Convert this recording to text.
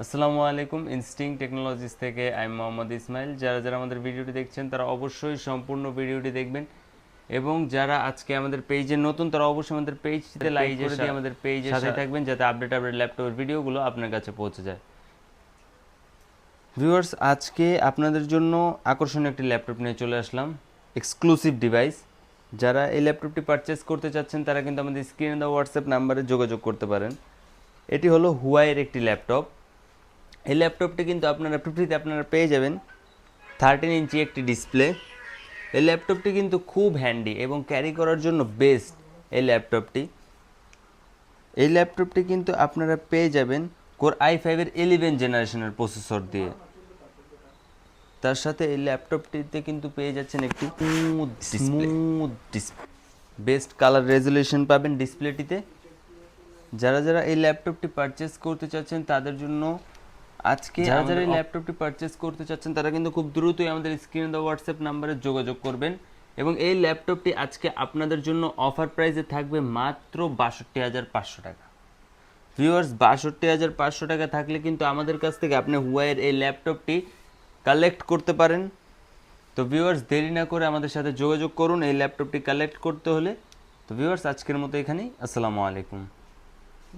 আসসালামু আলাইকুম। Instinct technologies থেকে আমি মোহাম্মদ ইসমাইল। যারা যারা আমাদের ভিডিওটি দেখছেন তারা অবশ্যই সম্পূর্ণ ভিডিওটি দেখবেন, এবং যারা আজকে আমাদের পেজে নতুন তারা অবশ্যই আমাদের পেজটিতে লাইক করে দিয়ে আমাদের পেজের সাথে থাকবেন, যাতে আপডেট ল্যাপটপের ভিডিওগুলো আপনার কাছে পৌঁছে যায়। ভিউয়ার্স, আজকে আপনাদের জন্য আকর্ষণীয় একটি ল্যাপটপ নিয়ে চলে আসলাম, এক্সক্লুসিভ ডিভাইস। যারা এই ল্যাপটপটি পারচেস করতে চাচ্ছেন তারা কিন্তু আমাদের স্ক্রিনে দেওয়া হোয়াটসঅ্যাপ নাম্বারে যোগাযোগ করতে পারেন। এটি হলো হুয়াইয়ের একটি ল্যাপটপ। এই ল্যাপটপটি কিন্তু আপনারা পেয়ে যাবেন 13 ইঞ্চি একটি ডিসপ্লে। এই ল্যাপটপটি কিন্তু খুব হ্যান্ডি এবং ক্যারি করার জন্য বেস্ট। এই ল্যাপটপটি কিন্তু আপনারা পেয়ে যাবেন কোর i5-এর 11 জেনারেশনের প্রসেসর দিয়ে। তার সাথে এই ল্যাপটপটিতে কিন্তু পেয়ে যাচ্ছেন একটি smooth display, best colour resolution পাবেন ডিসপ্লেটিতে। যারা যারা এই ল্যাপটপটি পারচেস করতে চাচ্ছেন তাদের জন্য আজকে যারা এই ল্যাপটপটি পারচেস করতে চাচ্ছেন তারা কিন্তু খুব দ্রুতই আমাদের স্ক্রিনে দেওয়া হোয়াটসঅ্যাপ নাম্বারে যোগাযোগ করবেন, এবং এই ল্যাপটপটি আজকে আপনাদের জন্য অফার প্রাইসে থাকবে মাত্র ৬২,৫০০ টাকা। ভিউয়ার্স, ৬২,৫০০ টাকা থাকলে কিন্তু আমাদের কাছ থেকে আপনি হুয়াইয়ের এই ল্যাপটপটি কালেক্ট করতে পারেন। তো ভিউয়ার্স, দেরি না করে আমাদের সাথে যোগাযোগ করুন এই ল্যাপটপটি কালেক্ট করতে হলে। তো ভিউয়ার্স, আজকের মতো এখানেই। আসসালামু আলাইকুম।